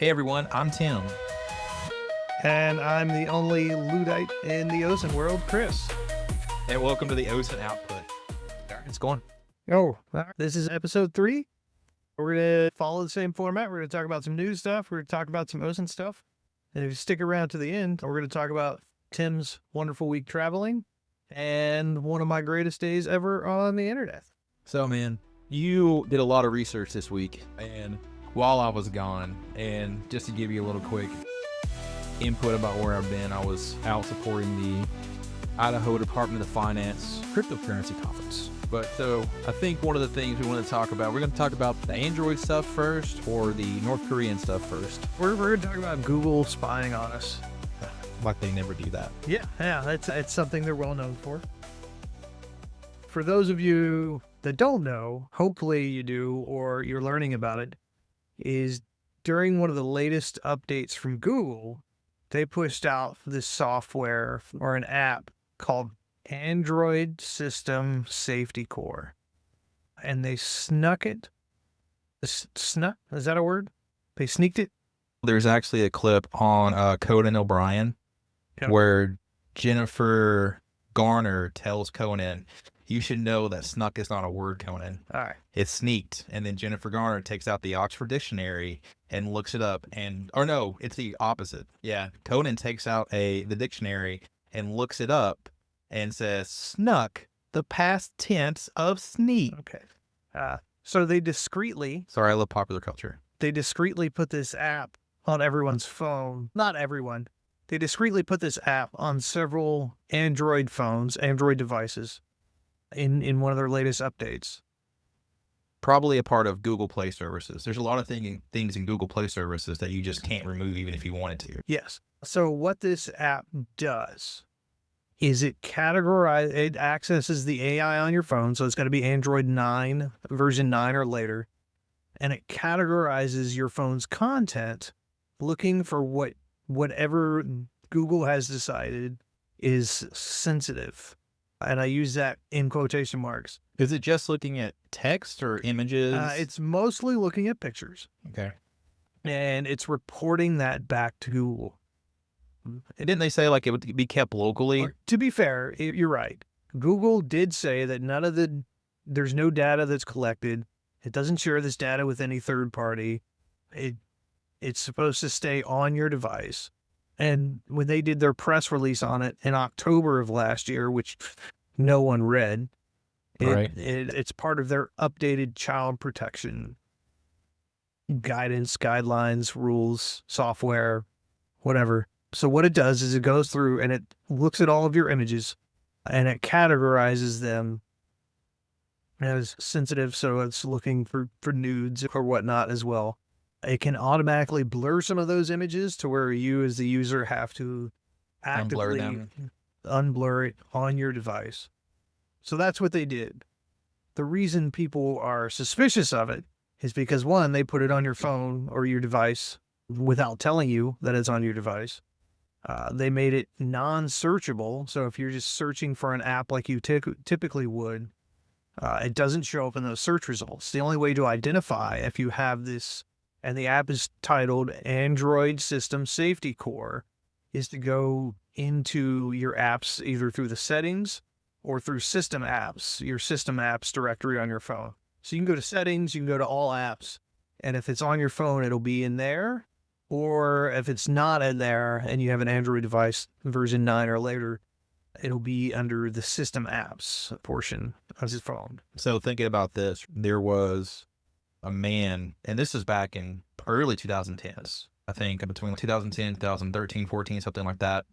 Hey everyone, I'm Tim. And I'm the only Luddite in the OSINT world, Chris. And welcome to the OSINT Output. It's going. Oh, this is episode 3. We're going to follow the same format. We're going to talk about some news stuff. We're going to talk about some OSINT stuff. And if you stick around to the end, we're going to talk about Tim's wonderful week traveling and one of my greatest days ever on the internet. So, man, you did a lot of research this week, and while I was gone, and just to give you a little quick input about where I've been, I was out supporting the Idaho Department of Finance cryptocurrency conference. But so I think one of the things we want to talk about, we're going to talk about the Android stuff first or the North Korean stuff first. We're going to talk about Google spying on us. Like they never do that. Yeah, it's something they're well known for. For those of you that don't know, hopefully you do, or you're learning about it, is during one of the latest updates from Google, they pushed out this software or an app called Android System Safety Core. And they snuck it. Snuck? Is that a word? They sneaked it? There's actually a clip on Conan O'Brien where Jennifer Garner tells Conan, you should know that snuck is not a word, Conan. All right. It's sneaked. And then Jennifer Garner takes out the Oxford Dictionary and looks it up. Or no, it's the opposite. Yeah. Conan takes out the dictionary and looks it up and says, snuck, the past tense of sneak. Okay. So they discreetly... Sorry, I love popular culture. They discreetly put this app on everyone's phone. Not everyone. They discreetly put this app on several Android phones, Android devices, in one of their latest updates. Probably a part of Google Play services. There's a lot of things in Google Play services that you just can't remove even if you wanted to. Yes. So what this app does is it accesses the AI on your phone. So it's got to be Android 9, version 9 or later. And it categorizes your phone's content looking for whatever Google has decided is sensitive. And I use that in quotation marks. Is it just looking at text or images? It's mostly looking at pictures. Okay. And it's reporting that back to Google. Didn't they say like it would be kept locally? To be fair, you're right. Google did say that there's no data that's collected. It doesn't share this data with any third party. It's supposed to stay on your device. And when they did their press release on it in October of last year, which no one read, it's part of their updated child protection guidance, guidelines, rules, software, whatever. So what it does is it goes through and it looks at all of your images and it categorizes them as sensitive, so it's looking for nudes or whatnot as well. It can automatically blur some of those images to where you as the user have to actively unblur it on your device. So that's what they did. The reason people are suspicious of it is because, one, they put it on your phone or your device without telling you that it's on your device. They made it non-searchable, so if you're just searching for an app like you typically would, it doesn't show up in those search results. The only way to identify if you have this, and the app is titled Android System Safety Core, is to go into your apps either through the settings or through system apps, your system apps directory on your phone. So you can go to settings, you can go to all apps, and if it's on your phone, it'll be in there. Or if it's not in there and you have an Android device version 9 or later, it'll be under the system apps portion of your phone. So thinking about this, there was a man, and this is back in early 2010s, I think between 2010, 2013, 14, something like that.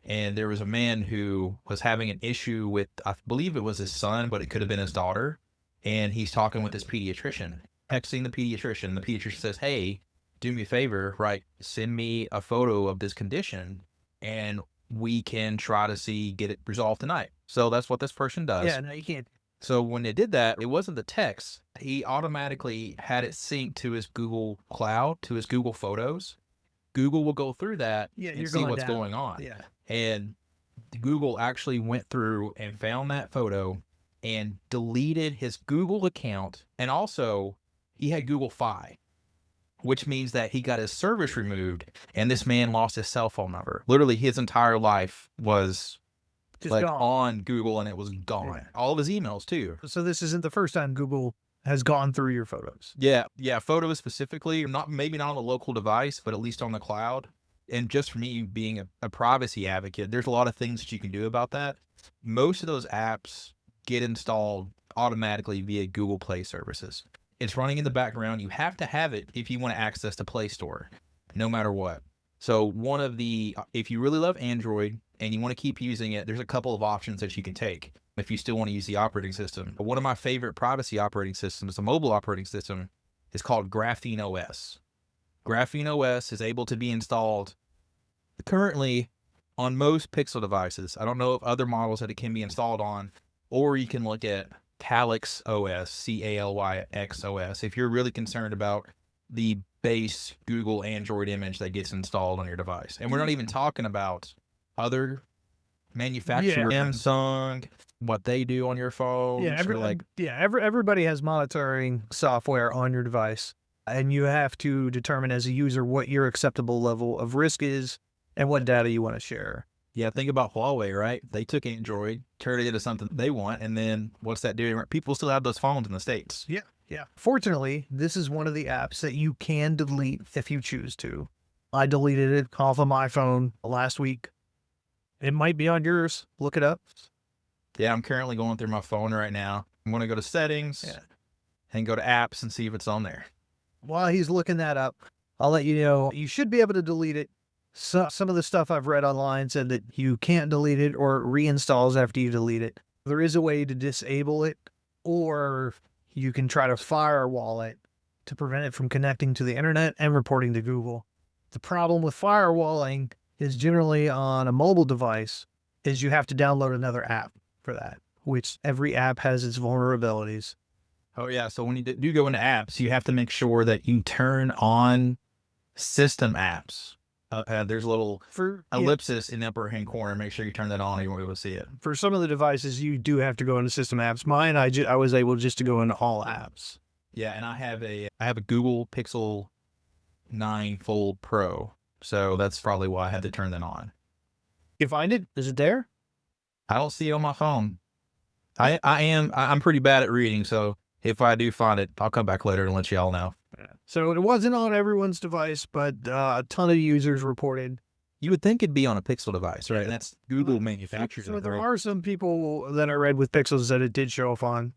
And there was a man who was having an issue with, I believe it was his son, but it could have been his daughter. And he's talking with his pediatrician, texting the pediatrician. The pediatrician says, hey, do me a favor, right? Send me a photo of this condition and we can try to get it resolved tonight. So that's what this person does. Yeah, no, you can't. So when they did that, it wasn't the text. He automatically had it synced to his Google Cloud, to his Google Photos. Google will go through that and see what's going on. Yeah. And Google actually went through and found that photo and deleted his Google account. And also he had Google Fi. which means that he got his service removed, and this man lost his cell phone number. Literally, his entire life was Just like gone. on Google, and it was gone. Yeah. All of his emails too. So this isn't the first time Google has gone through your photos. Yeah, photos specifically, maybe not on a local device, but at least on the cloud. And just for me being a privacy advocate, there's a lot of things that you can do about that. Most of those apps get installed automatically via Google Play services. It's running in the background. You have to have it if you want to access the Play Store, no matter what. So if you really love Android and you want to keep using it, there's a couple of options that you can take if you still want to use the operating system. But one of my favorite privacy operating systems, a mobile operating system, is called Graphene OS. Graphene OS is able to be installed currently on most Pixel devices. I don't know of other models that it can be installed on, or you can look at Calyx OS, Calyx OS, if you're really concerned about the base Google Android image that gets installed on your device. And we're not even talking about other manufacturers, Samsung, what they do on your phone. Everybody has monitoring software on your device, and you have to determine as a user what your acceptable level of risk is and what data you want to share. Yeah, think about Huawei, right? They took Android, turned it into something they want, and then what's that doing? People still have those phones in the States. Yeah. Fortunately, this is one of the apps that you can delete if you choose to. I deleted it off of my phone last week. It might be on yours. Look it up. Yeah, I'm currently going through my phone right now. I'm going to go to settings and go to apps and see if it's on there. While he's looking that up, I'll let you know, you should be able to delete it. So, some of the stuff I've read online said that you can't delete it or it reinstalls after you delete it. There is a way to disable it, or you can try to firewall it to prevent it from connecting to the internet and reporting to Google. The problem with firewalling is generally on a mobile device is you have to download another app for that, which every app has its vulnerabilities. Oh yeah, so when you do go into apps, you have to make sure that you turn on system apps. There's a little ellipsis in the upper hand corner. Make sure you turn that on and you won't be able to see it. For some of the devices, you do have to go into system apps. Mine, I was able just to go into all apps. Yeah, and I have a Google Pixel 9 Fold Pro, so that's probably why I had to turn that on. You find it? Is it there? I don't see it on my phone. I'm pretty bad at reading, so if I do find it, I'll come back later and let you all know. So it wasn't on everyone's device, but a ton of users reported. You would think it'd be on a Pixel device, right? And that's Google manufactures it. So there are some people that I read with Pixels that it did show up on.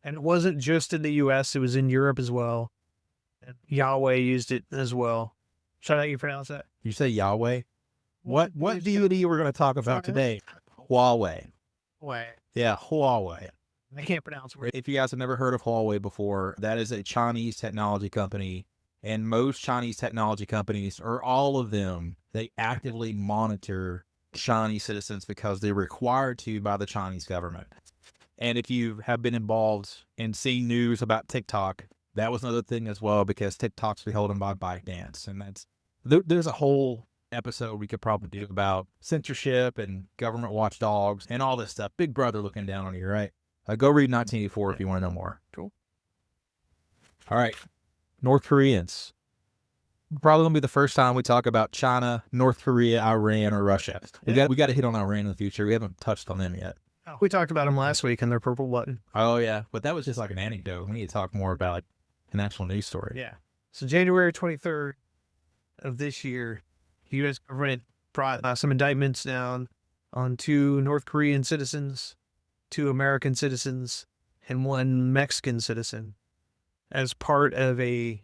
And it wasn't just in the US, it was in Europe as well. And Yahweh used it as well. Should I you pronounce that? You say Yahweh? What deity we're going to talk about today? Huawei. Yeah, Huawei. I can't pronounce it. If you guys have never heard of Huawei before, that is a Chinese technology company. And most Chinese technology companies, or all of them, they actively monitor Chinese citizens because they're required to by the Chinese government. And if you have been involved in seeing news about TikTok, that was another thing as well, because TikTok's beholden by ByteDance. And there's a whole episode we could probably do about censorship and government watchdogs and all this stuff. Big Brother looking down on you, right? Go read 1984 if you want to know more. Cool. All right. North Koreans. Probably going to be the first time we talk about China, North Korea, Iran, or Russia. We got to hit on Iran in the future. We haven't touched on them yet. We talked about them last week and their purple button. Oh, yeah. But that was just like an anecdote. We need to talk more about an actual news story. Yeah. So January 23rd of this year, the U.S. government brought some indictments down on 2 North Korean citizens, 2 American citizens, and 1 Mexican citizen as part of a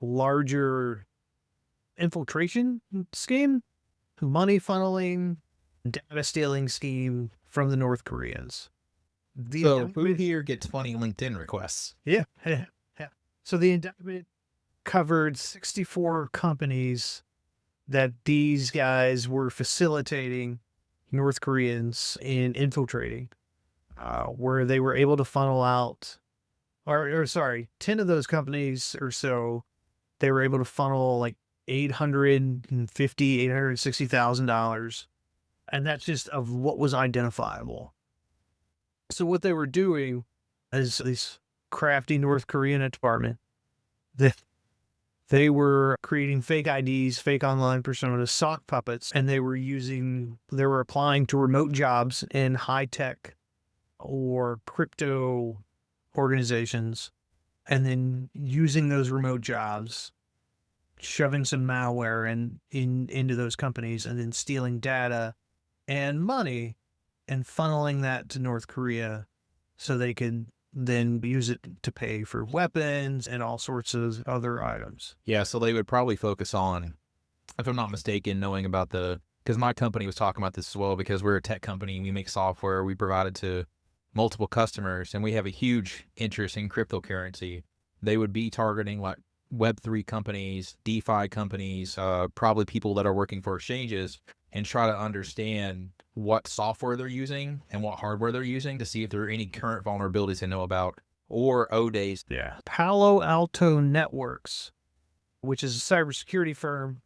larger infiltration scheme, money funneling, data stealing scheme from the North Koreans. So who here gets funny LinkedIn requests? Yeah. So the indictment covered 64 companies that these guys were facilitating North Koreans in infiltrating, where they were able to funnel out, 10 of those companies or so, they were able to funnel like $860,000. And that's just of what was identifiable. So what they were doing is this crafty North Korean department, They were creating fake IDs, fake online personas, sock puppets, and they were applying to remote jobs in high tech or crypto organizations, and then using those remote jobs, shoving some malware into those companies, and then stealing data and money and funneling that to North Korea so they could then use it to pay for weapons and all sorts of other items. Yeah, so they would probably focus on, if I'm not mistaken, knowing about because my company was talking about this as well, because we're a tech company, we make software, we provide it to multiple customers, and we have a huge interest in cryptocurrency. They would be targeting like Web3 companies, DeFi companies, probably people that are working for exchanges, and try to understand what software they're using and what hardware they're using to see if there are any current vulnerabilities they know about or O-days. Yeah. Palo Alto Networks, which is a cybersecurity firm,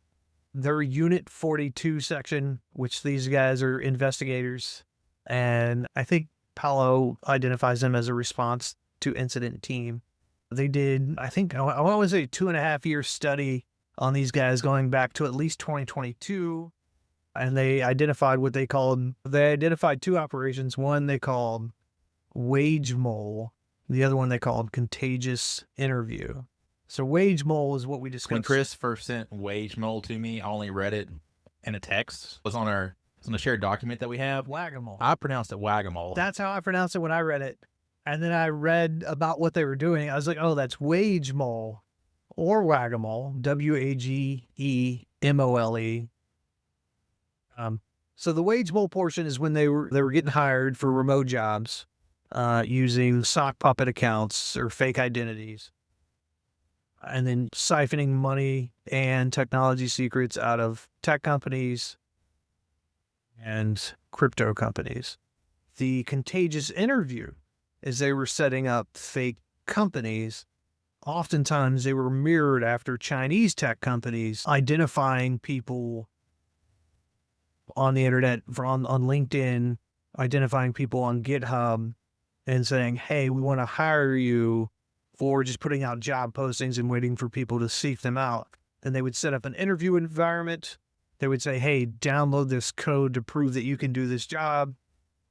their Unit 42 section, which these guys are investigators, and I think Palo identifies them as a response to incident team. They did, I think, I want to say 2.5-year study on these guys going back to at least 2022. And they identified two operations. One they called Wage Mole. The other one they called Contagious Interview. So Wage Mole is what we discussed. When Chris first sent Wage Mole to me, I only read it in a text. It was on the shared document that we have. Whack-a-mole. I pronounced it Wagamole. That's how I pronounced it when I read it. And then I read about what they were doing. I was like, oh, that's Wage Mole or Wagamole, Wagemole. So the Wage Mole portion is when they were getting hired for remote jobs, using sock puppet accounts or fake identities, and then siphoning money and technology secrets out of tech companies and crypto companies. The Contagious Interview is they were setting up fake companies. Oftentimes they were mirrored after Chinese tech companies, identifying people on the internet, on LinkedIn, identifying people on GitHub and saying, hey, we want to hire you, for just putting out job postings and waiting for people to seek them out. And they would set up an interview environment. They would say, hey, download this code to prove that you can do this job.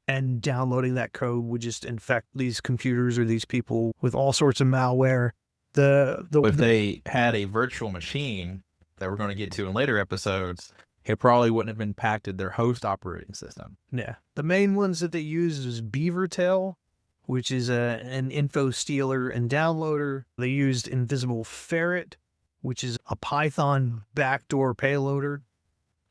And downloading that code would just infect these computers or these people with all sorts of malware. If they had a virtual machine that we're going to get to in later episodes, it probably wouldn't have impacted their host operating system. Yeah. The main ones that they used was Beavertail, which is an info stealer and downloader. They used Invisible Ferret, which is a Python backdoor payloader.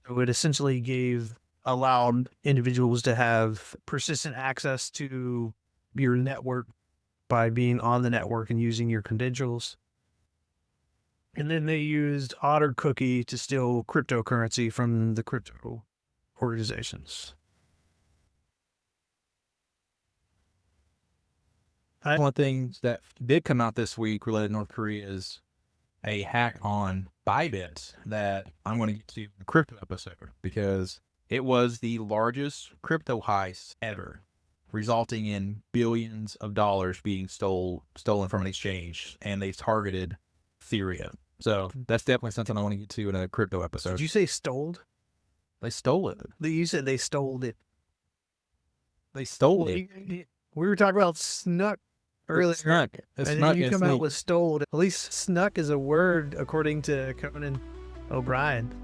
So it essentially allowed individuals to have persistent access to your network by being on the network and using your credentials. And then they used Otter Cookie to steal cryptocurrency from the crypto organizations. One of the things that did come out this week related to North Korea is a hack on Bybit that I'm going to get to in a crypto episode, because it was the largest crypto heist ever, resulting in billions of dollars being stolen from an exchange, and they targeted Ethereum. So that's definitely something I want to get to in a crypto episode. Did you say stole? They stole it. You said they stole it. They stole it. We were talking about snuck earlier. Snuck. And then you come out with stole. At least snuck is a word according to Conan O'Brien.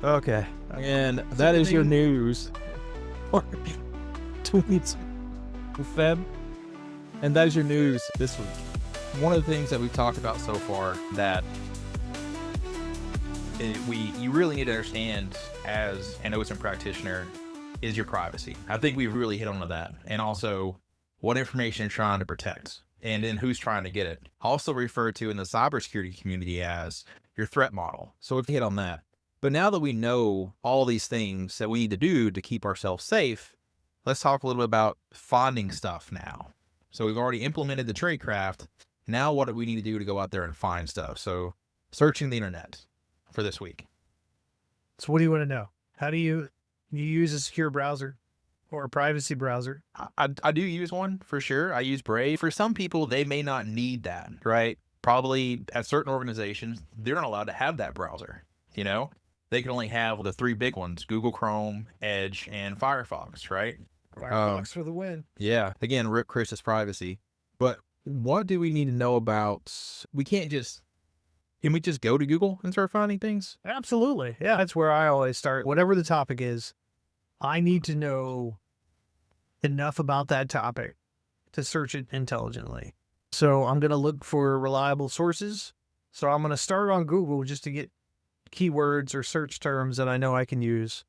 Okay. And that is your news. Tweets. Feb. And that is your news this week. One of the things that we've talked about so far that you really need to understand as an OSINT practitioner is your privacy. I think we've really hit on that. And also what information you're trying to protect and then who's trying to get it. Also referred to in the cybersecurity community as your threat model. So we've hit on that. But now that we know all these things that we need to do to keep ourselves safe, let's talk a little bit about finding stuff now. So we've already implemented the tradecraft. Now what do we need to do to go out there and find stuff? So searching the internet for this week. So what do you want to know? How do you use a secure browser or a privacy browser? I do use one for sure. I use Brave. For some people, they may not need that, right? probably at certain organizations, they're not allowed to have that browser. You know, they can only have the three big ones: Google Chrome, Edge, and Firefox, right? Firefox for the win. Yeah. Again, rip Chris's privacy. But what do we need to know about? Can we just go to Google and start finding things? Absolutely. Yeah. That's where I always start. Whatever the topic is, I need to know enough about that topic to search it intelligently. So I'm going to look for reliable sources. So I'm going to start on Google just to get keywords or search terms that I know I can use.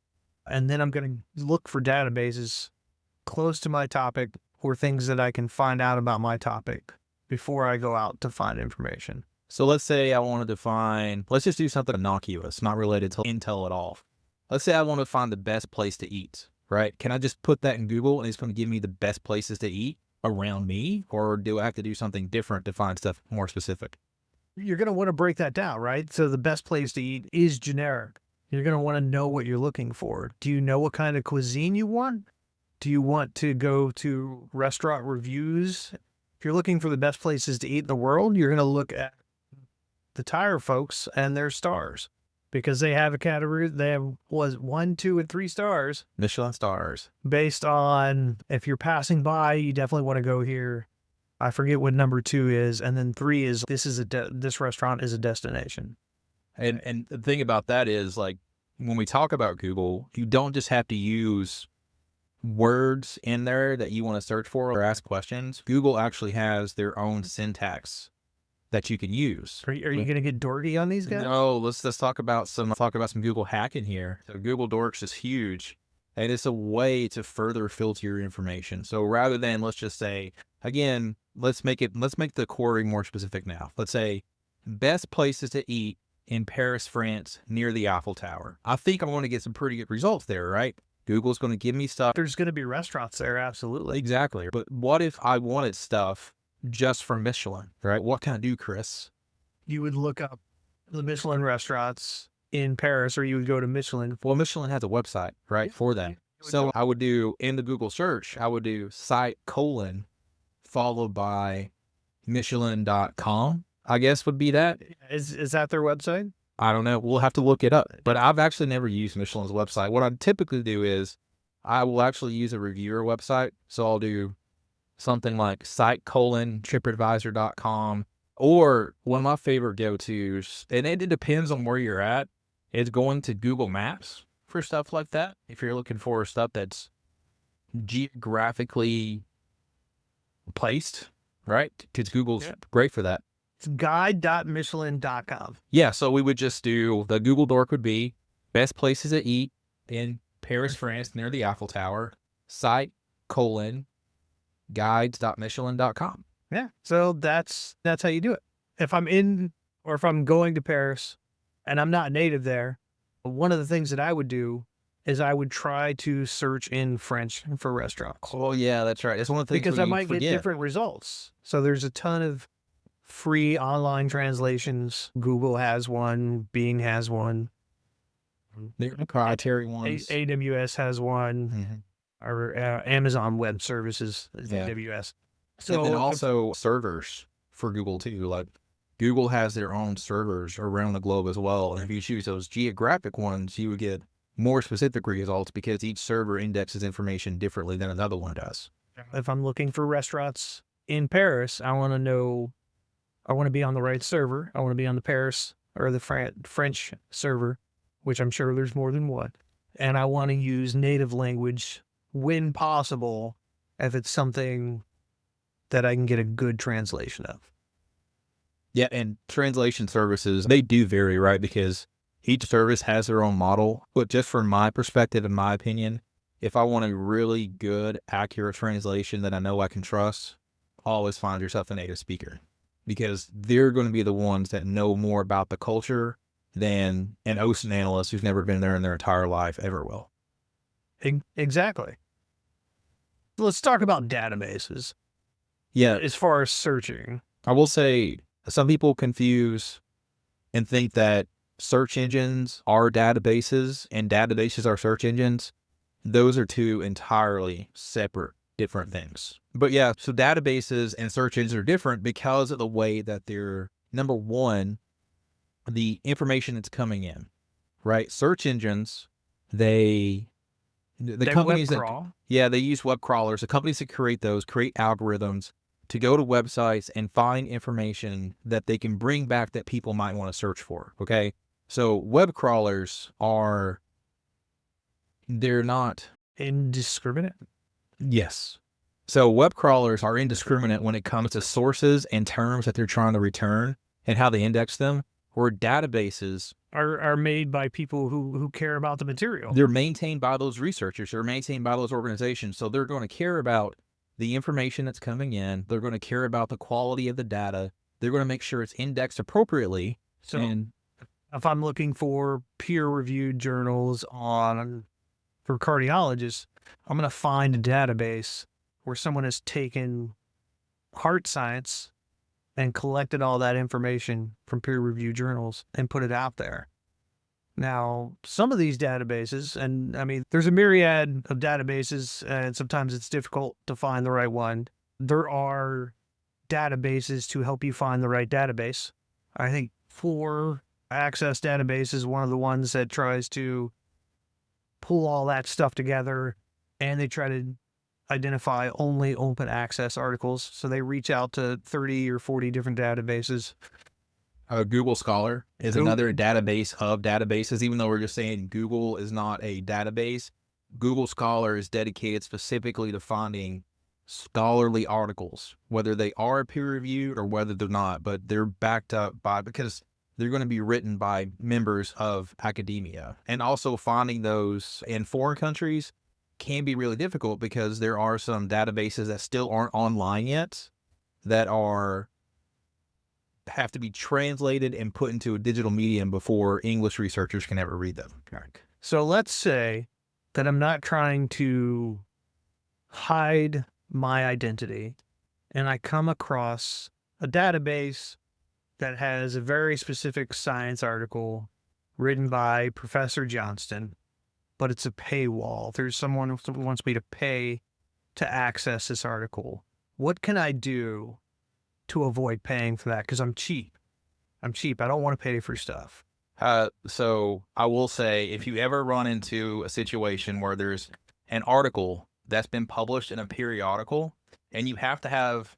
And then I'm going to look for databases close to my topic or things that I can find out about my topic before I go out to find information. So let's say I wanted to find, let's just do something innocuous, not related to Intel at all. Let's say I want to find the best place to eat, right? Can I just put that in Google and it's going to give me the best places to eat around me? Or do I have to do something different to find stuff more specific? You're going to want to break that down, right? So the best place to eat is generic. You're going to want to know what you're looking for. Do you know what kind of cuisine you want? Do you want to go to restaurant reviews? If you're looking for the best places to eat in the world, you're going to look at the tire folks and their stars, because they have a category. They have 1, 2, and 3 stars. Michelin stars. Based on if you're passing by, you definitely want to go here. I forget what number 2 is, and then 3 is this restaurant is a destination. And the thing about that is, like, when we talk about Google, you don't just have to use words in there that you want to search for or ask questions. Google actually has their own syntax that you can use. Are you going to get dorky on these guys? No, let's talk about some Google hacking here. So Google Dorks is huge, and it's a way to further filter your information. So rather than, let's just say, again, let's make the query more specific now. Let's say best places to eat in Paris, France, near the Eiffel Tower. I think I'm going to get some pretty good results there, right? Google's going to give me stuff. There's going to be restaurants there, absolutely. Exactly. But what if I wanted stuff just from Michelin, right? What can I do, Chris? You would look up the Michelin restaurants in Paris, or you would go to Michelin. Well, Michelin has a website, right, for that. So I would do, in the Google search, I would do site : followed by Michelin.com, I guess would be that. Is that their website? I don't know. We'll have to look it up. But I've actually never used Michelin's website. What I typically do is I will actually use a reviewer website. So I'll do something like site : TripAdvisor.com, or one of my favorite go-tos, and it depends on where you're at, is going to Google Maps for stuff like that. If you're looking for stuff that's geographically placed, right? Because Google's great for that. It's guide.michelin.com. Yeah, so we would just do, the Google Dork would be best places to eat in Paris, France, near the Eiffel Tower, site : guides.michelin.com. Yeah. So that's how you do it. If I'm in, or if I'm going to Paris and I'm not native there, one of the things that I would do is I would try to search in French for restaurants. Oh yeah, that's right. That's one of the things, because I might get different results. So there's a ton of free online translations. Google has one, Bing has one. They're proprietary ones. AWS has one. Or Amazon Web Services is AWS. So, and then also servers for Google too. Like Google has their own servers around the globe as well. And if you choose those geographic ones, you would get more specific results because each server indexes information differently than another one does. If I'm looking for restaurants in Paris, I want to be on the right server. I want to be on the Paris or the French server, which I'm sure there's more than one. And I want to use native language when possible, if it's something that I can get a good translation of. Yeah, and translation services, they do vary, right? Because each service has their own model. But just from my perspective, in my opinion, if I want a really good, accurate translation that I know I can trust, always find yourself a native speaker, because they're going to be the ones that know more about the culture than an ocean analyst who's never been there in their entire life ever will. Exactly. Let's talk about databases. Yeah. As far as searching, I will say some people confuse and think that search engines are databases and databases are search engines. Those are two entirely separate, different things. But yeah, so databases and search engines are different because of the way that they're number one, the information that's coming in, right? Search engines, the companies web that, crawl. yeah, they use web crawlers. The companies that create those create algorithms to go to websites and find information that they can bring back that people might want to search for. Okay. So web crawlers they're not. Indiscriminate. Yes. So web crawlers are indiscriminate when it comes to sources and terms that they're trying to return and how they index them, or databases. Are made by people who care about the material. They're maintained by those researchers. They're maintained by those organizations. So they're going to care about the information that's coming in. They're going to care about the quality of the data. They're going to make sure it's indexed appropriately. So And if I'm looking for peer-reviewed journals for cardiologists, I'm going to find a database where someone has taken heart science and collected all that information from peer-reviewed journals and put it out there. Now, some of these databases, and I mean, there's a myriad of databases, and sometimes it's difficult to find the right one. There are databases to help you find the right database. I think 4Access database is one of the ones that tries to pull all that stuff together, and they try to identify only open access articles. So they reach out to 30 or 40 different databases. Google Scholar is another database of databases. Even though we're just saying Google is not a database, Google Scholar is dedicated specifically to finding scholarly articles, whether they are peer-reviewed or whether they're not, but they're backed up by, because they're going to be written by members of academia. And also finding those in foreign countries can be really difficult because there are some databases that still aren't online yet that have to be translated and put into a digital medium before English researchers can ever read them. So let's say that I'm not trying to hide my identity, and I come across a database that has a very specific science article written by Professor Johnston, but it's a paywall. There's someone who wants me to pay to access this article. What can I do to avoid paying for that? Because I'm cheap. I don't want to pay for stuff. So I will say, if you ever run into a situation where there's an article that's been published in a periodical and you have to have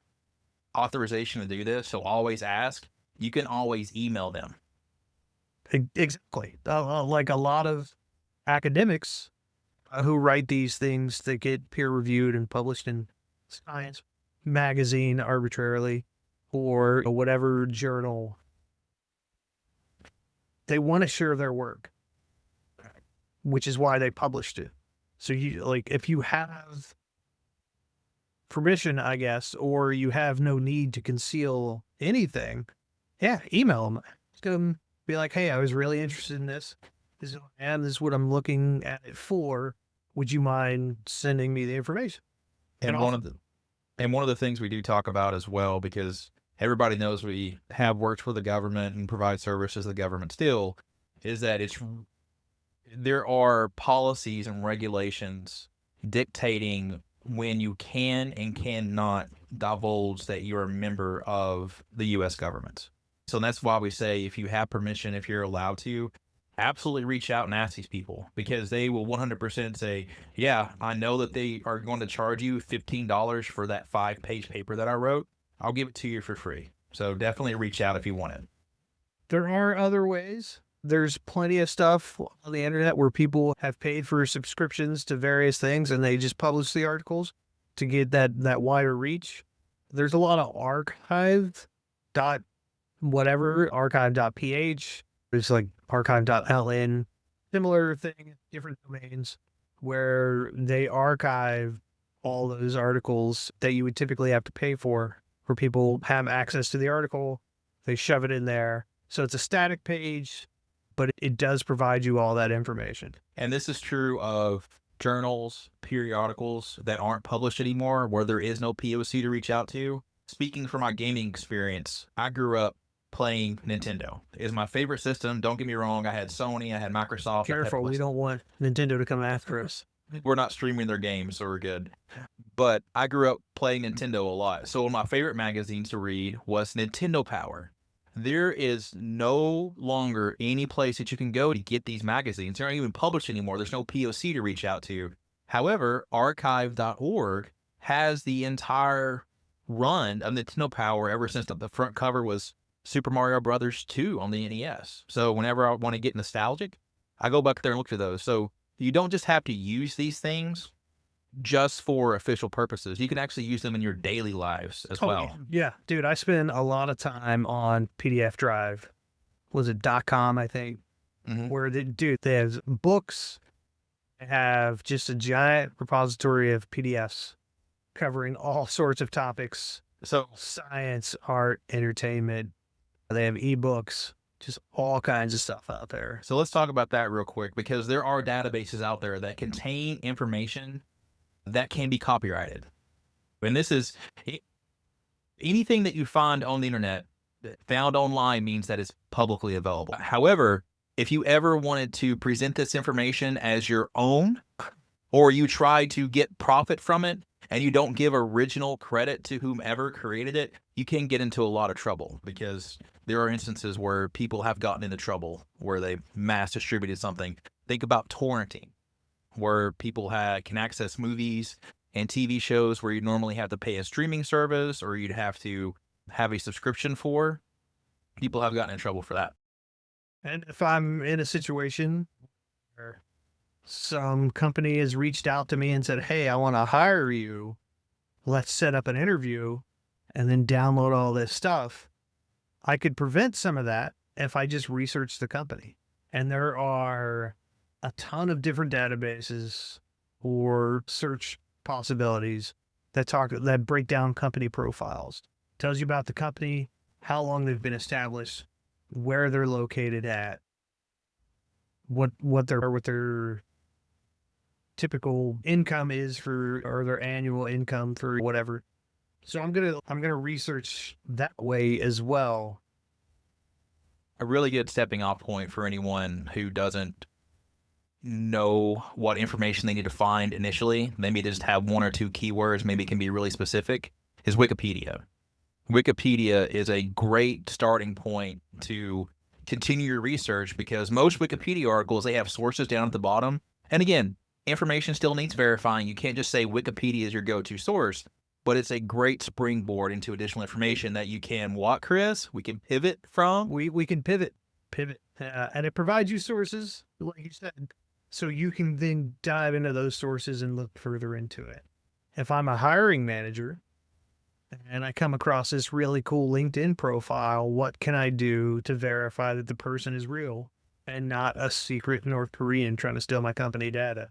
authorization to do this, so always ask, you can always email them. Exactly. Like a lot of academics who write these things that get peer-reviewed and published in Science magazine arbitrarily or whatever journal, they want to share their work, which is why they published it. So if you have permission, I guess, or you have no need to conceal anything, yeah, email them. Just go and be like, hey, I was really interested in this. This is what I'm looking at it for. Would you mind sending me the information? And one of the things we do talk about as well, because everybody knows we have worked for the government and provide services to the government still, is that there are policies and regulations dictating when you can and cannot divulge that you're a member of the U.S. government. So that's why we say, if you have permission, if you're allowed to, absolutely reach out and ask these people, because they will 100% say, yeah, I know that they are going to charge you $15 for that 5-page paper that I wrote. I'll give it to you for free. So definitely reach out if you want it. There are other ways. There's plenty of stuff on the internet where people have paid for subscriptions to various things and they just publish the articles to get that wider reach. There's a lot of archive.ph. It's like archive.ln, similar thing, different domains, where they archive all those articles that you would typically have to pay for, where people have access to the article. They shove it in there. So it's a static page, but it does provide you all that information. And this is true of journals, periodicals that aren't published anymore, where there is no POC to reach out to. Speaking from my gaming experience, I grew up playing Nintendo. It's my favorite system. Don't get me wrong. I had Sony, I had Microsoft. Careful, we don't want Nintendo to come after us. We're not streaming their games, so we're good. But I grew up playing Nintendo a lot. So one of my favorite magazines to read was Nintendo Power. There is no longer any place that you can go to get these magazines. They're not even published anymore. There's no POC to reach out to. However, archive.org has the entire run of Nintendo Power ever since the front cover was Super Mario Brothers 2 on the NES. So whenever I want to get nostalgic, I go back there and look for those. So you don't just have to use these things just for official purposes. You can actually use them in your daily lives as well. Yeah, dude, I spend a lot of time on PDF Drive. Was it .com, I think? Where they have books, they have just a giant repository of PDFs covering all sorts of topics. So Science, art, entertainment. They have ebooks, just all kinds of stuff out there. So let's talk about that real quick, because there are databases out there that contain information that can be copyrighted. And this is anything that you find on the internet found online means that it's publicly available. However, if you ever wanted to present this information as your own, or you try to get profit from it and you don't give original credit to whomever created it, you can get into a lot of trouble, because there are instances where people have gotten into trouble where they mass distributed something. Think about torrenting, where people can access movies and TV shows where you normally have to pay a streaming service or you'd have to have a subscription for. People have gotten in trouble for that. And if I'm in a situation where some company has reached out to me and said, hey, I want to hire you, let's set up an interview, and then download all this stuff, I could prevent some of that if I just research the company. And there are a ton of different databases or search possibilities that break down company profiles. Tells you about the company, how long they've been established, where they're located at, what their typical income is or their annual income for whatever. So I'm gonna research that way as well. A really good stepping off point for anyone who doesn't know what information they need to find initially, maybe just have one or two keywords, maybe it can be really specific, is Wikipedia. Wikipedia is a great starting point to continue your research, because most Wikipedia articles, they have sources down at the bottom. And again, information still needs verifying. You can't just say Wikipedia is your go-to source, but it's a great springboard into additional information that you can, what, Chris? We can pivot from? We can pivot. And it provides you sources, like you said, so you can then dive into those sources and look further into it. If I'm a hiring manager and I come across this really cool LinkedIn profile, what can I do to verify that the person is real and not a secret North Korean trying to steal my company data?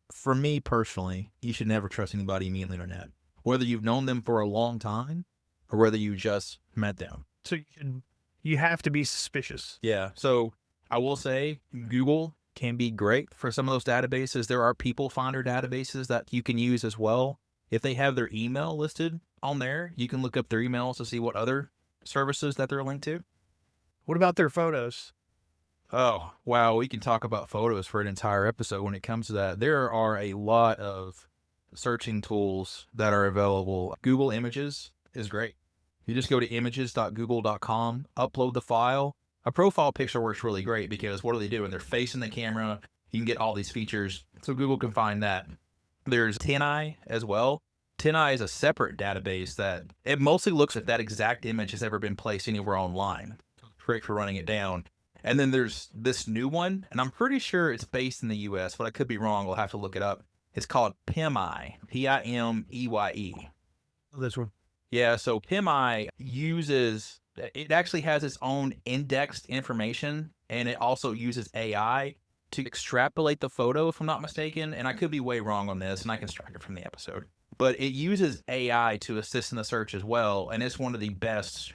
For me personally, you should never trust anybody you meet on the internet, whether you've known them for a long time or whether you just met them. So you have to be suspicious. Yeah. So I will say Google can be great for some of those databases. There are people finder databases that you can use as well. If they have their email listed on there, you can look up their emails to see what other services that they're linked to. What about their photos? Oh, wow. We can talk about photos for an entire episode when it comes to that. There are a lot of searching tools that are available. Google Images is great. You just go to images.google.com, upload the file. A profile picture works really great, because what are they doing? They're facing the camera. You can get all these features, so Google can find that. There's TinEye as well. TinEye is a separate database that it mostly looks at that exact image has ever been placed anywhere online. Great for running it down. And then there's this new one, and I'm pretty sure it's based in the US, but I could be wrong. We'll have to look it up. It's called PimEye, P-I-M-E-Y-E. This one. Yeah, so PimEye it actually has its own indexed information, and it also uses AI to extrapolate the photo, if I'm not mistaken. And I could be way wrong on this, and I can strike it from the episode. But it uses AI to assist in the search as well, and it's one of the best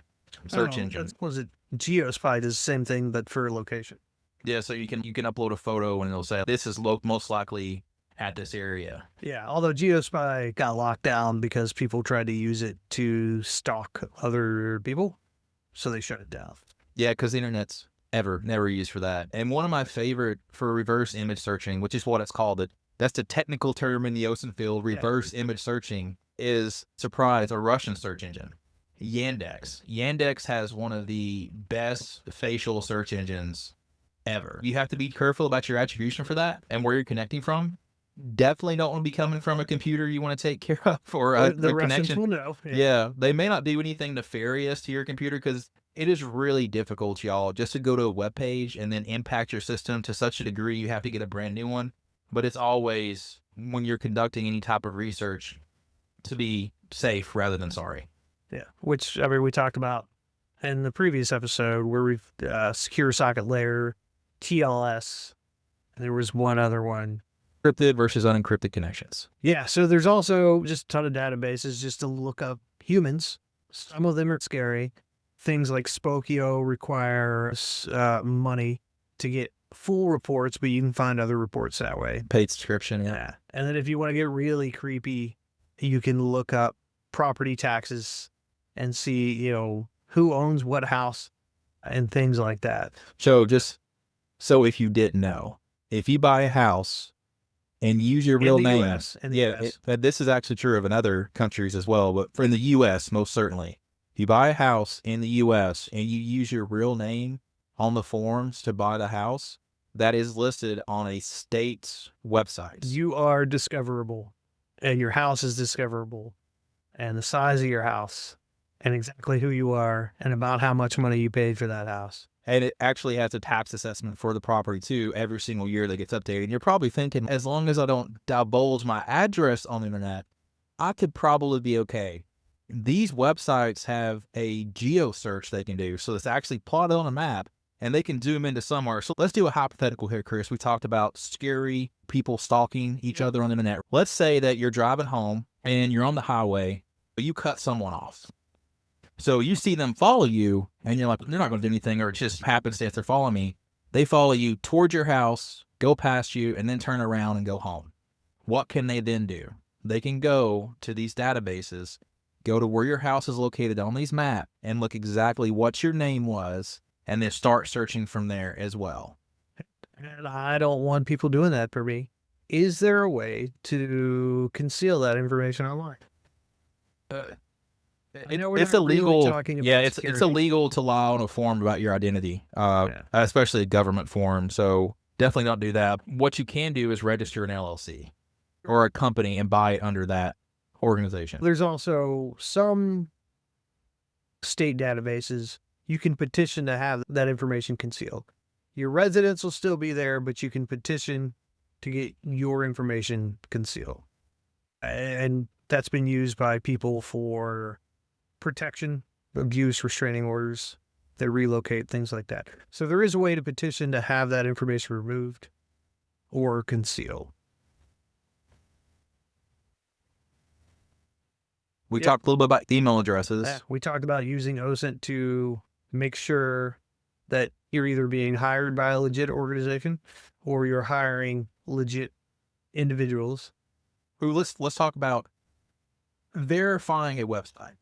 search engines. Was it Geospy does the same thing, but for location? Yeah, so you can upload a photo, and it'll say, this is most likely at this area. Yeah, although Geospy got locked down because people tried to use it to stalk other people, so they shut it down. Yeah, because the internet's never used for that. And one of my favorite for reverse image searching, which is what it's called, that's the technical term in the OSINT field, reverse image searching, is Surprise, a Russian search engine. Yandex has one of the best facial search engines ever. You have to be careful about your attribution for that and where you're connecting from. Definitely don't want to be coming from a computer you want to take care of or a The Russians connection. will know. Yeah, they may not do anything nefarious to your computer because it is really difficult, y'all, just to go to a web page and then impact your system to such a degree you have to get a brand new one. But it's always, when you're conducting any type of research, to be safe rather than sorry. Yeah, which, I mean, we talked about in the previous episode where we've secure socket layer, TLS, and there was one other one. Encrypted versus unencrypted connections. Yeah, so there's also just a ton of databases just to look up humans. Some of them are scary. Things like Spokio require money to get full reports, but you can find other reports that way. Paid subscription, Yeah. And then if you want to get really creepy, you can look up property taxes and see, you know, who owns what house and things like that. So if you didn't know, if you buy a house and use your real name, this is actually true of in other countries as well, but for in the U.S. most certainly, if you buy a house in the U.S. and you use your real name on the forms to buy the house, that is listed on a state's website. You are discoverable, and your house is discoverable, and the size of your house, and exactly who you are, and about how much money you paid for that house. And it actually has a tax assessment for the property too every single year that gets updated. And you're probably thinking, as long as I don't divulge my address on the internet, I could probably be okay. These websites have a geo search they can do. So it's actually plotted on a map and they can zoom into somewhere. So let's do a hypothetical here, Chris. We talked about scary people stalking each other on the internet. Let's say that you're driving home and you're on the highway, but you cut someone off. So you see them follow you and you're like, they're not going to do anything, or it just happens if they're following me. They follow you towards your house, go past you, and then turn around and go home. What can they then do? They can go to these databases, go to where your house is located on these maps, and look exactly what your name was, and then start searching from there as well. And I don't want people doing that for me. Is there a way to conceal that information online? It's illegal. It's illegal to lie on a form about your identity, especially a government form. So definitely don't do that. What you can do is register an LLC or a company and buy it under that organization. There's also some state databases you can petition to have that information concealed. Your residence will still be there, but you can petition to get your information concealed. And that's been used by people for protection, abuse, restraining orders, they relocate, things like that. So there is a way to petition to have that information removed or concealed. We talked a little bit about email addresses. We talked about using OSINT to make sure that you're either being hired by a legit organization or you're hiring legit individuals. Let's talk about verifying a website.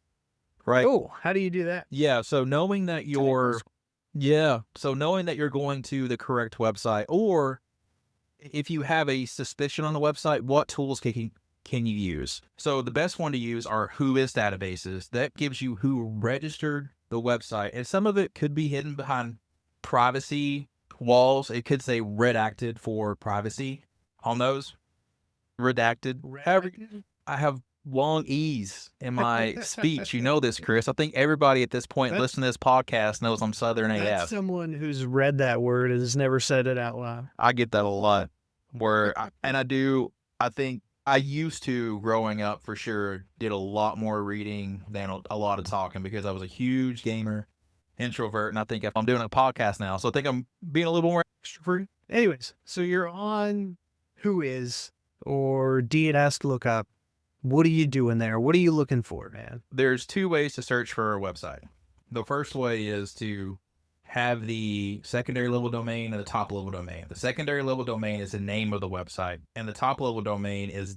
Right. Oh, how do you do that? Yeah. So knowing that you're going to the correct website, or if you have a suspicion on the website, what tools can you use? So the best one to use are Whois databases. That gives you who registered the website. And some of it could be hidden behind privacy walls. It could say redacted for privacy on those. Redacted. I have long E's in my speech. You know this, Chris. I think everybody at this point listening to this podcast knows I'm Southern AF. That's someone who's read that word and has never said it out loud. I get that a lot. I think I used to, growing up for sure, did a lot more reading than a lot of talking because I was a huge gamer, introvert, and I think I'm doing a podcast now, so I think I'm being a little more extrovert. Anyways, so you're on Whois or DNS lookup. What are you doing there? What are you looking for, man? There's two ways to search for a website. The first way is to have the secondary level domain and the top level domain. The secondary level domain is the name of the website, and the top level domain is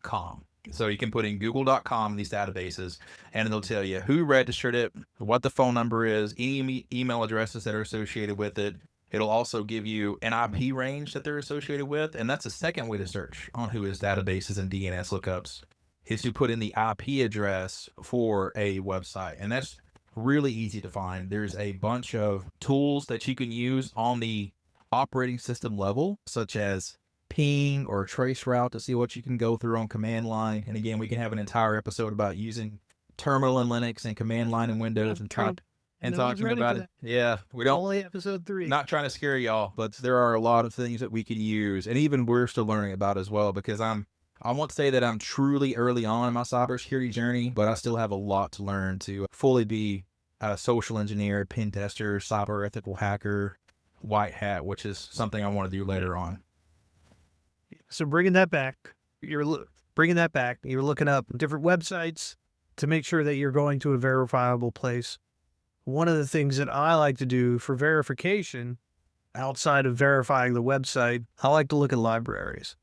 .com. So you can put in google.com in these databases, and it'll tell you who registered it, what the phone number is, any email addresses that are associated with it. It'll also give you an IP range that they're associated with, and that's the second way to search on Whois databases and DNS lookups. is to put in the IP address for a website. And that's really easy to find. There's a bunch of tools that you can use on the operating system level, such as ping or traceroute, to see what you can go through on command line. And again, we can have an entire episode about using terminal in Linux and command line in Windows and talking about it. Yeah, we don't. Only episode 3. Not trying to scare y'all, but there are a lot of things that we could use, and even we're still learning about as well. Because I won't say that I'm truly early on in my cybersecurity journey, but I still have a lot to learn to fully be a social engineer, pen tester, cyber ethical hacker, white hat, which is something I want to do later on. So bringing that back, you're looking up different websites to make sure that you're going to a verifiable place. One of the things that I like to do for verification, outside of verifying the website, I like to look at libraries.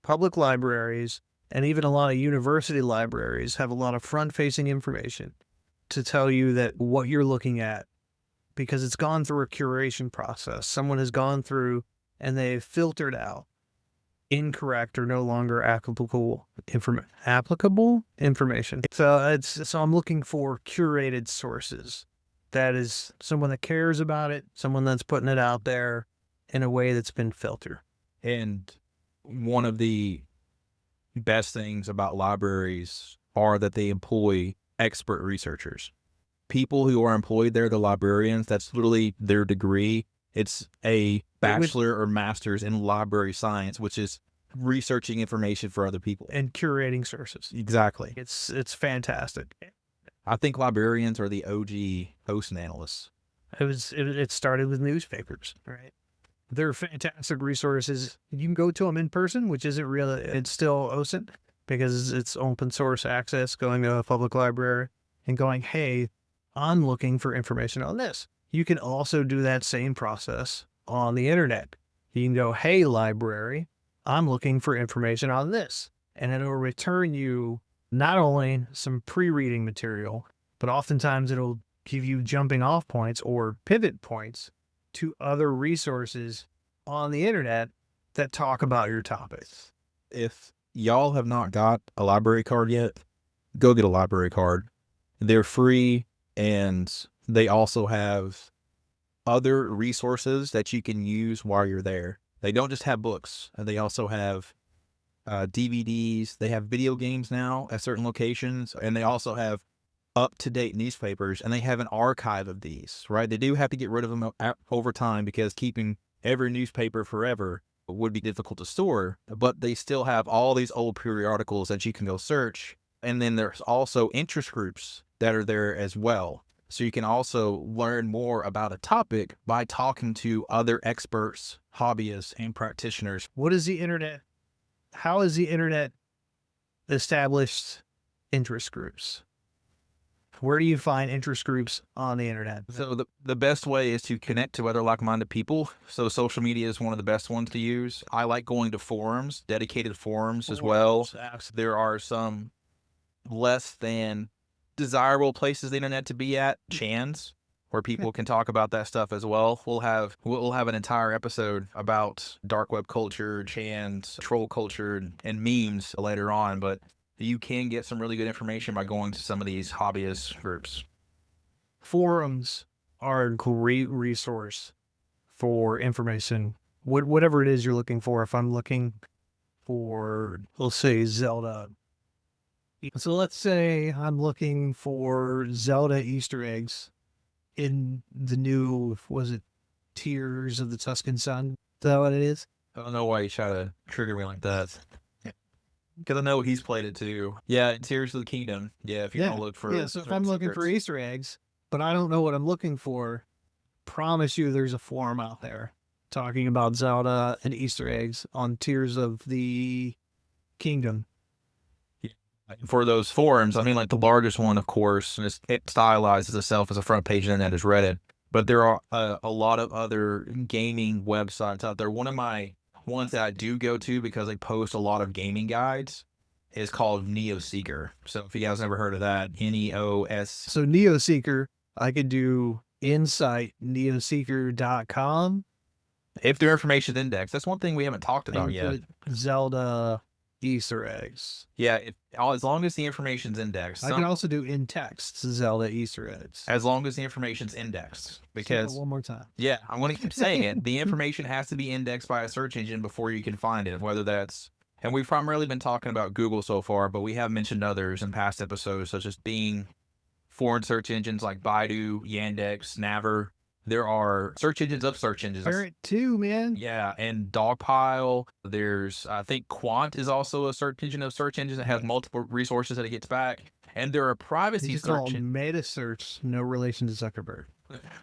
Public libraries, and even a lot of university libraries have a lot of front-facing information to tell you that what you're looking at, because it's gone through a curation process. Someone has gone through and they've filtered out incorrect or no longer applicable information. So I'm looking for curated sources. That is someone that cares about it, someone that's putting it out there in a way that's been filtered. And one of the best things about libraries are that they employ expert researchers. People who are employed there, the librarians, that's literally their degree. It's a bachelor or master's in library science, which is researching information for other people. And curating sources. Exactly. It's fantastic. I think librarians are the OG host and analysts. It started with newspapers, right? They're fantastic resources. You can go to them in person, which isn't really, it's still OSINT because it's open source access, going to a public library and going, hey, I'm looking for information on this. You can also do that same process on the internet. You can go, hey, library, I'm looking for information on this. And it'll return you not only some pre-reading material, but oftentimes it'll give you jumping off points or pivot points to other resources on the internet that talk about your topics. If y'all have not got a library card yet, go get a library card. They're free, and they also have other resources that you can use while you're there. They don't just have books. They also have DVDs. They have video games now at certain locations, and they also have up-to-date newspapers, and they have an archive of these, right? They do have to get rid of them over time because keeping every newspaper forever would be difficult to store, but they still have all these old periodicals that you can go search. And then there's also interest groups that are there as well. So you can also learn more about a topic by talking to other experts, hobbyists, and practitioners. What is the internet? How is the internet established interest groups? Where do you find interest groups on the internet? So the best way is to connect to other like-minded people. So social media is one of the best ones to use. I like going to forums, dedicated forums as well. There are some less than desirable places the internet to be at, chans, where people can talk about that stuff as well. We'll have an entire episode about dark web culture, chans, troll culture, and memes later on, but you can get some really good information by going to some of these hobbyist groups. Forums are a great resource for information, whatever it is you're looking for. If I'm looking for, let's say, Zelda. So let's say I'm looking for Zelda Easter eggs in the new, was it Tears of the Tuscan Sun? Is that what it is? I don't know why you try to trigger me like that. Because I know he's played it too. Yeah, Tears of the Kingdom. Yeah, if you want to look for... Yeah, so if I'm looking for Easter eggs, but I don't know what I'm looking for, promise you there's a forum out there talking about Zelda and Easter eggs on Tears of the Kingdom. Yeah. For those forums, I mean, like the largest one, of course, and it stylizes itself as a front page internet is Reddit. But there are a lot of other gaming websites out there. One of my ones that I do go to because they post a lot of gaming guides is called NeoSeeker. So if you guys never heard of that, N-E-O-S. So NeoSeeker, I could do Insight, neoseeker.com. If their information is indexed, that's one thing we haven't talked about yet. Zelda Easter eggs. Yeah, as long as the information's indexed. I can also do in text Zelda Easter eggs. As long as the information's indexed. Say Because, that one more time. yeah, I'm going to keep saying it. The information has to be indexed by a search engine before you can find it, whether that's, and we've primarily been talking about Google so far, but we have mentioned others in past episodes, such as Bing, foreign search engines like Baidu, Yandex, Naver. There are search engines of search engines. Parrot too, man. Yeah, and Dogpile. There's, I think Quant is also a search engine of search engines that has multiple resources that it gets back. And there are They privacy just call search it meta search, no relation to Zuckerberg.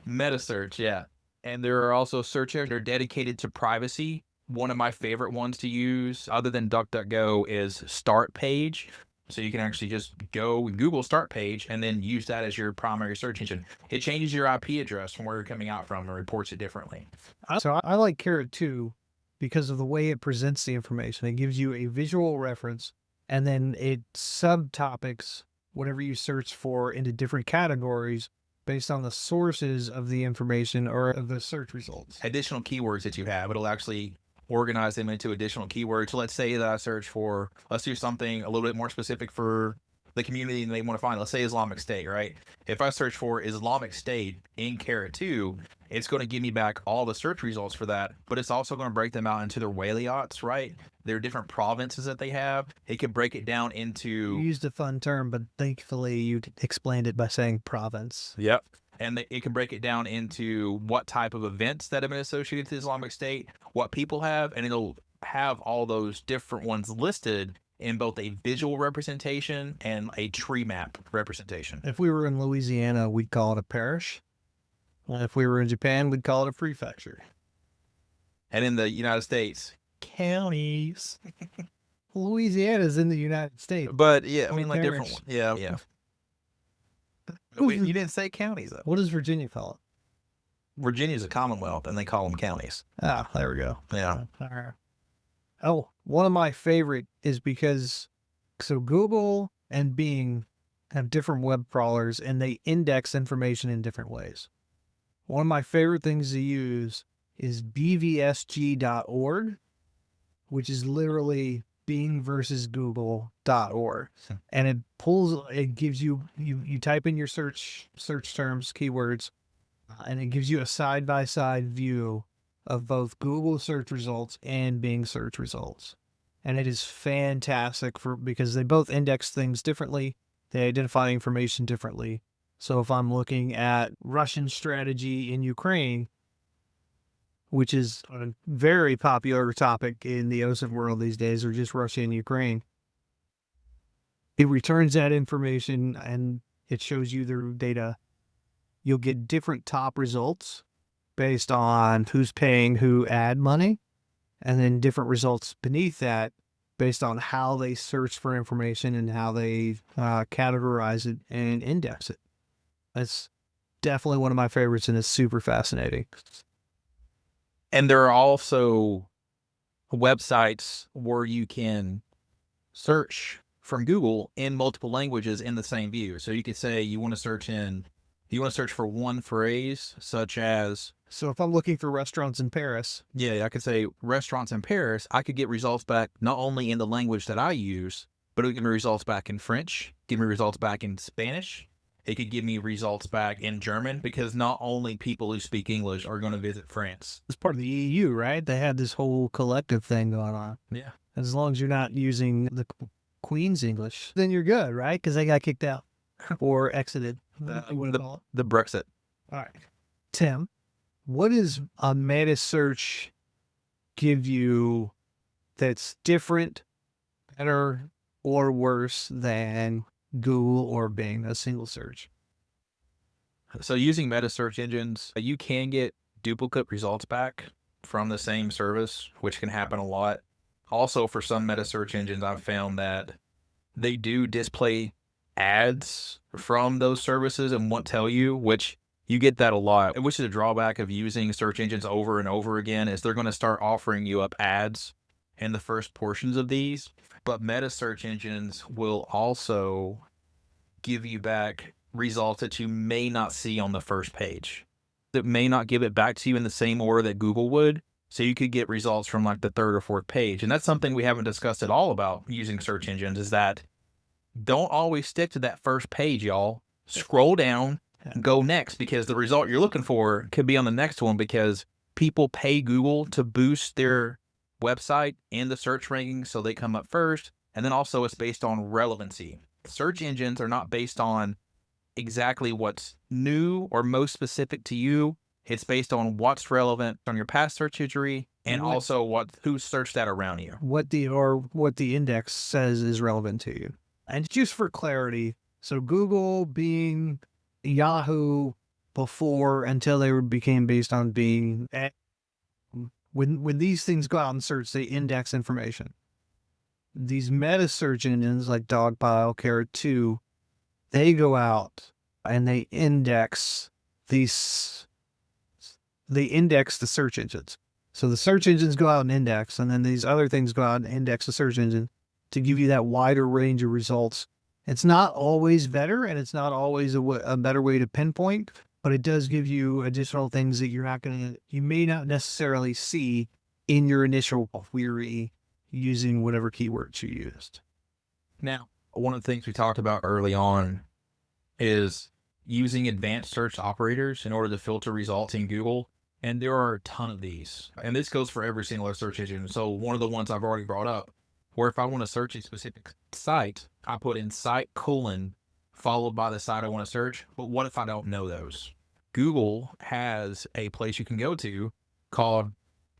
meta search, yeah. And there are also search engines that are dedicated to privacy. One of my favorite ones to use, other than DuckDuckGo, is Start Page. So you can actually just go Google Start Page and then use that as your primary search engine. It changes your IP address from where you're coming out from and reports it differently. So I like Carrot too because of the way it presents the information. It gives you a visual reference and then it subtopics whatever you search for into different categories based on the sources of the information or of the search results. Additional keywords that you have, it'll actually organize them into additional keywords. So let's say that I search for, let's do something a little bit more specific for the community they want to find. Let's say Islamic State, right? If I search for Islamic State in Carrot 2, it's going to give me back all the search results for that, but it's also going to break them out into their waliats, right? There are different provinces that they have. It can break it down into... You used a fun term, but thankfully you explained it by saying province. Yep. And it can break it down into what type of events that have been associated to Islamic State, what people have, and it'll have all those different ones listed in both a visual representation and a tree map representation. If we were in Louisiana, we'd call it a parish. If we were in Japan, we'd call it a prefecture. And in the United States, counties. Louisiana's in the United States. But yeah, I mean, like Parish. different ones. Yeah, yeah. Wait, you didn't say counties, though. What does Virginia call it? Virginia's a commonwealth, and they call them counties. Ah, there we go. Yeah. All right. Oh, one of my favorite is because so Google and Bing have different web crawlers and they index information in different ways. One of my favorite things to use is bvsg.org, which is literally Bing versus Google.org. And it gives you type in your search terms, keywords, and it gives you a side-by-side view of both Google search results and Bing search results. And it is fantastic because they both index things differently. They identify information differently. So if I'm looking at Russian strategy in Ukraine, which is a very popular topic in the OSINT world these days, or just Russia and Ukraine, it returns that information and it shows you the data. You'll get different top results based on who's paying who ad money, and then different results beneath that based on how they search for information and how they categorize it and index it. That's definitely one of my favorites, and it's super fascinating. And there are also websites where you can search from Google in multiple languages in the same view. So you could say you want to search for one phrase, such as... So if I'm looking for restaurants in Paris. Yeah, I could say restaurants in Paris. I could get results back not only in the language that I use, but it would give me results back in French, give me results back in Spanish. It could give me results back in German, because not only people who speak English are going to visit France. It's part of the EU, right? They had this whole collective thing going on. Yeah. As long as you're not using the Queen's English, then you're good, right? Because they got kicked out or exited. The Brexit. All right. Tim, what does a meta search give you that's different, better, or worse than Google or Bing, a single search? So using meta search engines, you can get duplicate results back from the same service, which can happen a lot. Also, for some meta search engines, I've found that they do display ads from those services and won't tell you, which you get that a lot, which is a drawback of using search engines over and over again, is they're going to start offering you up ads in the first portions of these. But meta search engines will also give you back results that you may not see on the first page. That may not give it back to you in the same order that Google would. So you could get results from like the third or fourth page. And that's something we haven't discussed at all about using search engines, is that don't always stick to that first page, y'all. Scroll down and go next, because the result you're looking for could be on the next one, because people pay Google to boost their website in the search rankings so they come up first. And then also it's based on relevancy. Search engines are not based on exactly what's new or most specific to you. It's based on what's relevant on your past search history, and also who searched that around you. What the index says is relevant to you. And just for clarity, so Google, Bing, Yahoo, before, until they became based on Bing, when these things go out and search, they index information. These meta search engines like Dogpile, Carrot2, they go out and they index the search engines. So the search engines go out and index, and then these other things go out and index the search engine to give you that wider range of results. It's not always better, and it's not always a better way to pinpoint, but it does give you additional things that you may not necessarily see in your initial query using whatever keywords you used. Now, one of the things we talked about early on is using advanced search operators in order to filter results in Google. And there are a ton of these. And this goes for every single search engine. So one of the ones I've already brought up, where if I want to search a specific site, I put in site : followed by the site I want to search. But what if I don't know those? Google has a place you can go to called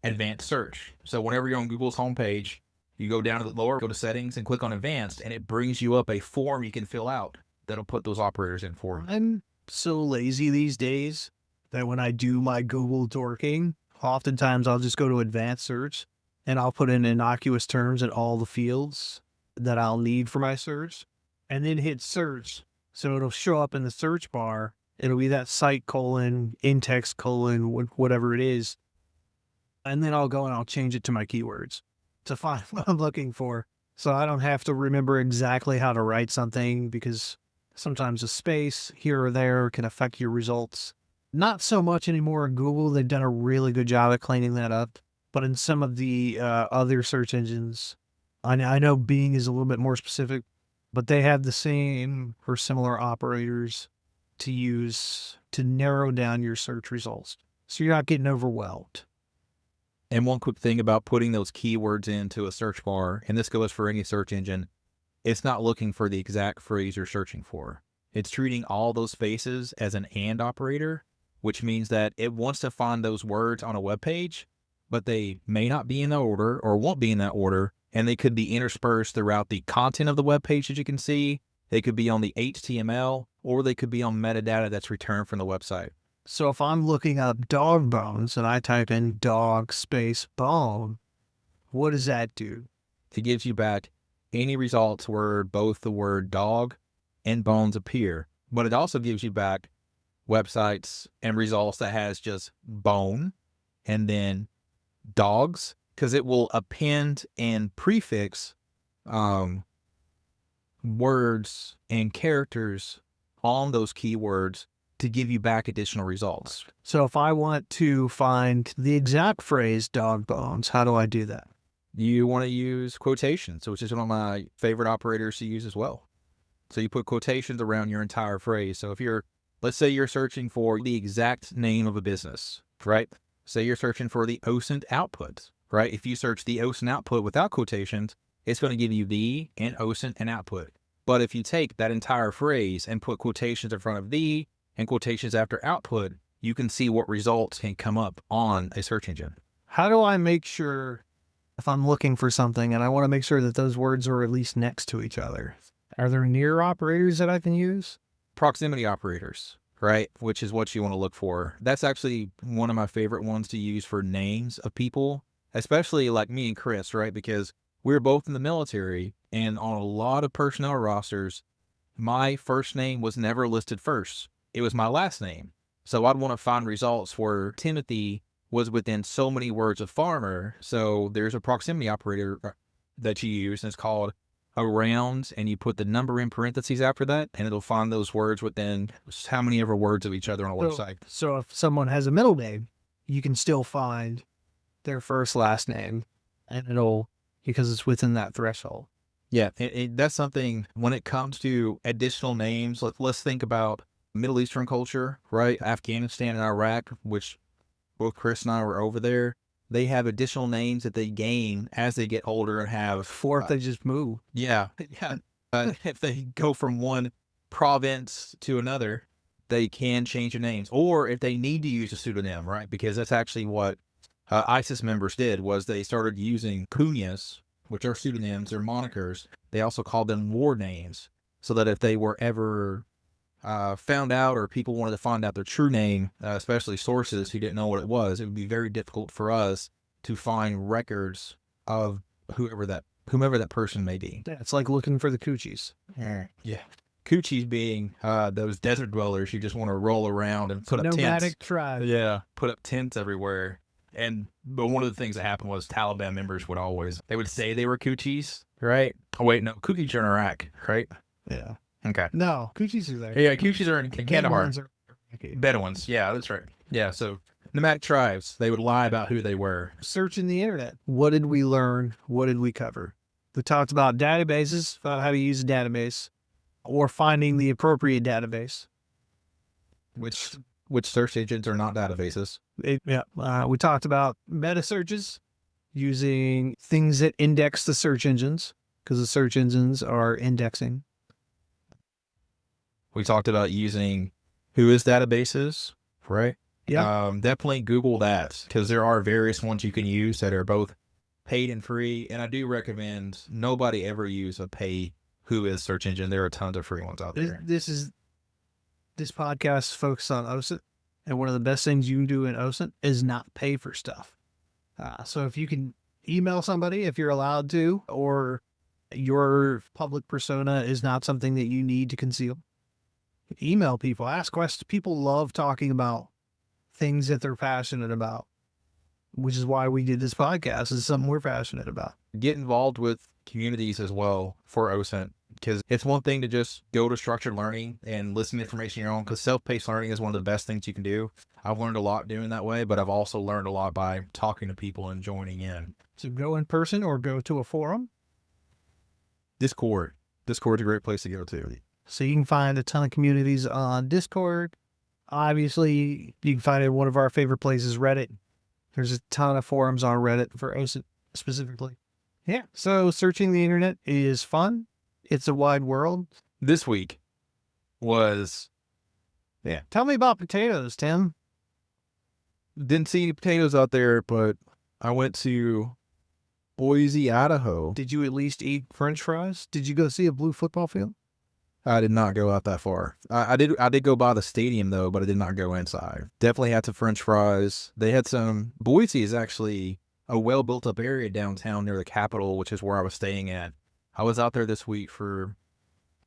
advanced search. So whenever you're on Google's homepage, you go down to the lower, go to settings and click on advanced, and it brings you up a form you can fill out that'll put those operators in for you. I'm so lazy these days that when I do my Google dorking, oftentimes I'll just go to advanced search and I'll put in innocuous terms in all the fields that I'll need for my search, and then hit search. So it'll show up in the search bar. It'll be that site : in-text : whatever it is. And then I'll go and I'll change it to my keywords to find what I'm looking for. So I don't have to remember exactly how to write something, because sometimes a space here or there can affect your results. Not so much anymore in Google. They've done a really good job at cleaning that up. But in some of the other search engines, I know Bing is a little bit more specific, but they have the same or similar operators to use to narrow down your search results, so you're not getting overwhelmed. And one quick thing about putting those keywords into a search bar, and this goes for any search engine, it's not looking for the exact phrase you're searching for. It's treating all those spaces as an AND operator, which means that it wants to find those words on a web page, but they may not be in that order or won't be in that order, and they could be interspersed throughout the content of the web page that you can see. They could be on the HTML, or they could be on metadata that's returned from the website. So if I'm looking up dog bones and I type in dog space bone, what does that do? It gives you back any results where both the word dog and bones appear, but it also gives you back websites and results that has just bone and then dogs, because it will append and prefix words and characters on those keywords to give you back additional results. So if I want to find the exact phrase dog bones, how do I do that? You want to use quotations, which is one of my favorite operators to use as well. So you put quotations around your entire phrase. So if let's say you're searching for the exact name of a business, right? Say you're searching for the OSINT output, right? If you search the OSINT output without quotations, it's going to give you the and OSINT and output. But if you take that entire phrase and put quotations in front of the and quotations after output, you can see what results can come up on a search engine. How do I make sure, if I'm looking for something and I want to make sure that those words are at least next to each other, are there near operators that I can use? Proximity operators, right? Which is what you want to look for. That's actually one of my favorite ones to use for names of people, especially like me and Chris, right? Because we're both in the military, and on a lot of personnel rosters, my first name was never listed first. It was my last name. So I'd want to find results where Timothy was within so many words of farmer. So there's a proximity operator that you use, and it's called around, and you put the number in parentheses after that, and it'll find those words within how many ever words of each other on a website. So if someone has a middle name, you can still find their first last name, and because it's within that threshold. Yeah, that's something when it comes to additional names. Let's think about Middle Eastern culture, right? Afghanistan and Iraq, which both Chris and I were over there. They have additional names that they gain as they get older and have. Or if they just move. Yeah, yeah. If they go from one province to another, they can change their names, or if they need to use a pseudonym, right? Because that's actually what ISIS members did. Was they started using kunyas, which are pseudonyms, they're monikers. They also called them war names, so that if they were ever found out, or people wanted to find out their true name, especially sources who didn't know what it would be very difficult for us to find records of whomever that person may be. Yeah, it's like looking for the coochies. Yeah. Coochies being those desert dwellers who just want to roll around and put up Nomadic tents. tribe. Yeah, put up tents everywhere. But one of the things that happened was Taliban members would say they were Coochies, right? Oh wait, no, Coochies are in Iraq, right? Yeah. Okay. No, coochies are there. Yeah, Coochies are in Kandahar. Bedouins are- Bedouins. Yeah, that's right. Yeah, so nomadic tribes, they would lie about who they were. Searching the internet. What did we learn? What did we cover? We talked about databases, about how to use a database, or finding the appropriate database. Which search engines are not databases. We talked about meta searches, using things that index the search engines, because the search engines are indexing. We talked about using Whois databases, right? Yeah. Definitely Google that, because there are various ones you can use that are both paid and free. And I do recommend nobody ever use a pay Whois search engine. There are tons of free ones out there. This podcast focuses on OSINT, and one of the best things you can do in OSINT is not pay for stuff. So if you can email somebody, if you're allowed to, or your public persona is not something that you need to conceal, email people, ask questions. People love talking about things that they're passionate about, which is why we did this podcast. It's something we're passionate about. Get involved with communities as well for OSINT, because it's one thing to just go to structured learning and listen to information on your own, because self-paced learning is one of the best things you can do. I've learned a lot doing that way, but I've also learned a lot by talking to people and joining in. So go in person or go to a forum. Discord's a great place to go to. So you can find a ton of communities on Discord. Obviously, you can find it in one of our favorite places, Reddit. There's a ton of forums on Reddit for OSINT specifically. Yeah. So searching the internet is fun. It's a wide world. This week was... Yeah. Tell me about potatoes, Tim. Didn't see any potatoes out there, but I went to Boise, Idaho. Did you at least eat French fries? Did you go see a blue football field? I did not go out that far. I did go by the stadium though, but I did not go inside. Definitely had some French fries. They had some. Boise is actually a well built up area downtown near the Capitol, which is where I was staying at. I was out there this week for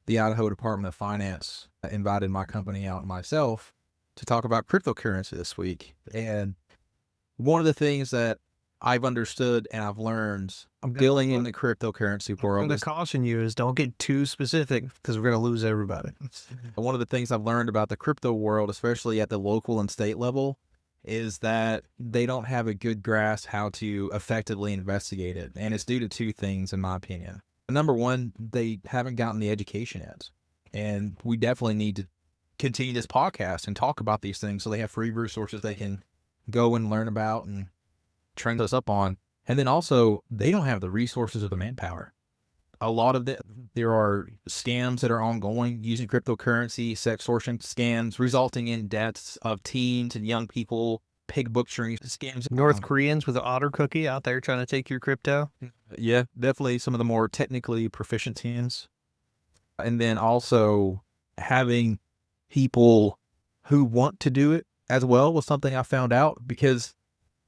the Idaho Department of Finance. I invited my company out and myself to talk about cryptocurrency this week. And one of the things that I've understood and I've learned dealing in the cryptocurrency world. I'm going to caution you is don't get too specific, because we're going to lose everybody. One of the things I've learned about the crypto world, especially at the local and state level, is that they don't have a good grasp how to effectively investigate it. And it's due to two things, in my opinion. Number one, they haven't gotten the education yet. And we definitely need to continue this podcast and talk about these things so they have free resources they can go and learn about and train us up on. And then also, they don't have the resources or the manpower. A lot of there are scams that are ongoing using cryptocurrency, sex extortion scams, resulting in deaths of teens and young people, pig butchering scams. North Koreans with an otter cookie out there trying to take your crypto. Yeah, definitely some of the more technically proficient teens. And then also having people who want to do it as well was something I found out, because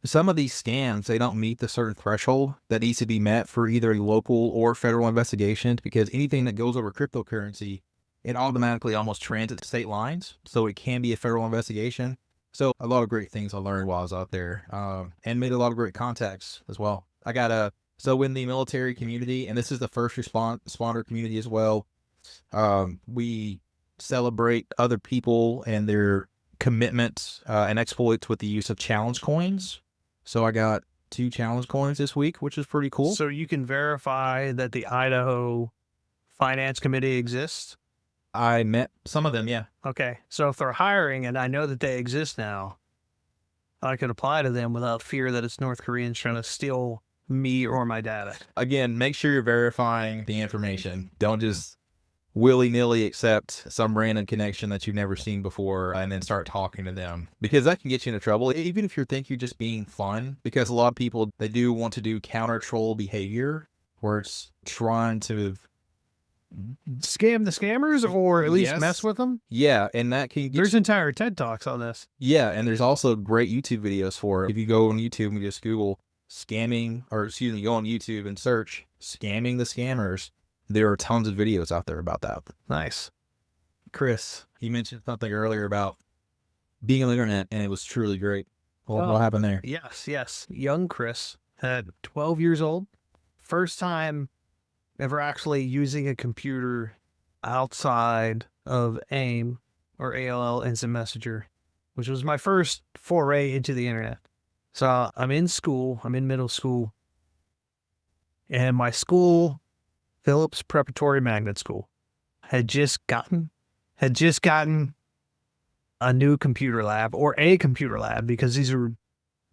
some of these scams, they don't meet the certain threshold that needs to be met for either a local or federal investigation, because anything that goes over cryptocurrency, it automatically almost transits state lines. So it can be a federal investigation. So a lot of great things I learned while I was out there, and made a lot of great contacts as well. I got so in the military community, and this is the first responder community as well, we celebrate other people and their commitments and exploits with the use of challenge coins. So I got 2 challenge coins this week, which is pretty cool. So you can verify that the Idaho Finance Committee exists? I met some of them, yeah. Okay. So if they're hiring and I know that they exist now, I could apply to them without fear that it's North Koreans trying to steal me or my data. Again, make sure you're verifying the information. Don't just willy-nilly accept some random connection that you've never seen before and then start talking to them, because that can get you into trouble, even if you think you're just being fun, because a lot of people, they do want to do counter troll behavior where it's trying to Scam the scammers or at least Yes. mess with them? yeah, and that can get There's entire TED Talks on this. yeah, and there's also great YouTube videos for it. If you go on YouTube and just Google scamming, or excuse me, go on YouTube and search scamming the scammers, there are tons of videos out there about that. Nice. Chris, he mentioned something earlier about being on the internet, and it was truly great. What Oh. happened there? Yes. Young Chris at 12 years old. First time ever actually using a computer outside of AIM or AOL Instant Messenger, which was my first foray into the internet. So I'm in school, I'm in middle school, and my school, Phillips Preparatory Magnet School, had just gotten a new computer lab, or a computer lab, because these are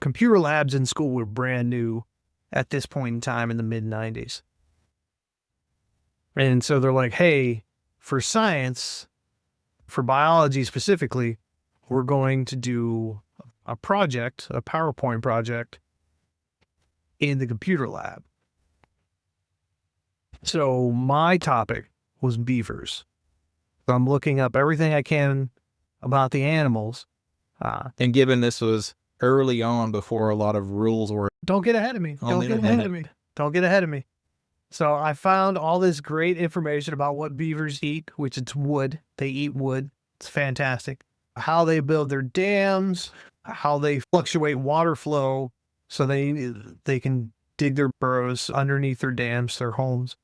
computer labs in school were brand new at this point in time in the mid-90s. And so they're like, hey, for science, for biology specifically, we're going to do a project, a PowerPoint project in the computer lab. So my topic was beavers. So I'm looking up everything I can about the animals. And given this was early on, before a lot of rules were Don't get ahead of me. On Don't the get internet. ahead of me. Don't get ahead of me. So I found all this great information about what beavers eat, which it's wood. They eat wood. It's fantastic. How they build their dams, how they fluctuate water flow so they can dig their burrows underneath their dams, their homes.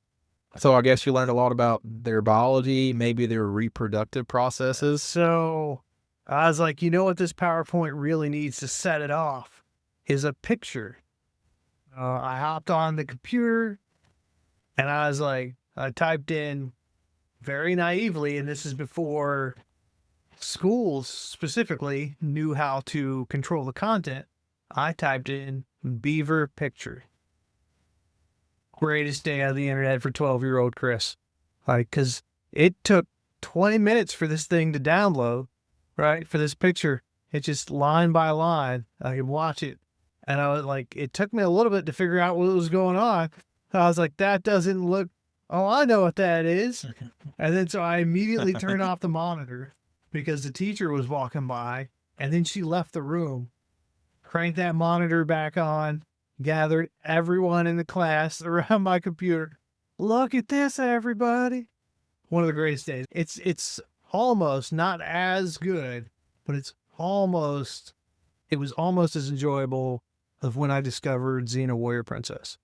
so I guess you learned a lot about their biology, maybe their reproductive processes. So I was like, you know what this PowerPoint really needs to set it off is a picture. I hopped on the computer and I was like, I typed in very naively, and this is before schools specifically knew how to control the content. I typed in beaver picture. Greatest day of the internet for 12-year-old Chris. Like, because it took 20 minutes for this thing to download, right? For this picture. It's just line by line. I could watch it. And I was like, it took me a little bit to figure out what was going on. I was like, that doesn't look, oh, I know what that is. And then so I immediately turned off the monitor because the teacher was walking by, and then she left the room, cranked that monitor back on, gathered everyone in the class around my computer. Look at this, everybody. One of the greatest days. It's almost not as good, but it was almost as enjoyable of when I discovered Xena Warrior Princess.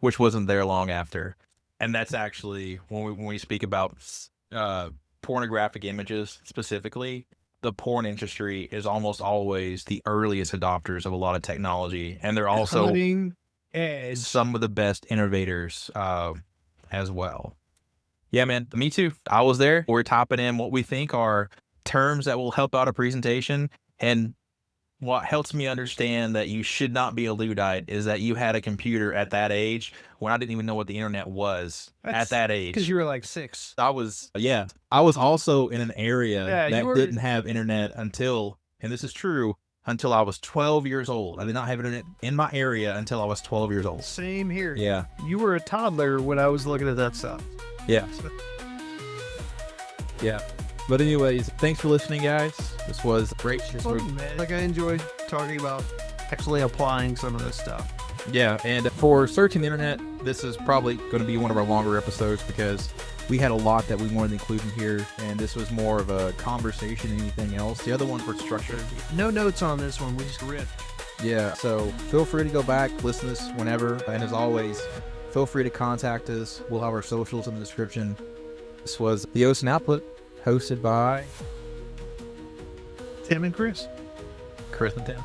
Which wasn't there long after. And that's actually, when we speak about pornographic images specifically, the porn industry is almost always the earliest adopters of a lot of technology. And they're also Cutting edge. some of the best innovators as well. Yeah, man, me too. I was there. We're typing in what we think are terms that will help out a presentation. And what helps me understand that you should not be a Luddite is that you had a computer at that age when I didn't even know what the internet was at that age. Because you were like 6. I was also in an area Yeah, that you were- didn't have internet until, and this is true, until I was 12 years old. I did not have internet in my area until I was 12 years old. Same here. Yeah. You were a toddler when I was looking at that stuff. Yeah. Yeah. But anyways, thanks for listening, guys. This was great. Like, I enjoyed talking about actually applying some of this stuff. Yeah, and for searching the internet, this is probably going to be one of our longer episodes because we had a lot that we wanted to include in here, and this was more of a conversation than anything else. The other ones were structured. No notes on this one. We just ripped. Yeah, so feel free to go back, listen to this whenever, and as always, feel free to contact us. We'll have our socials in the description. This was the Ocean Output, hosted by Tim and Chris. Chris and Tim.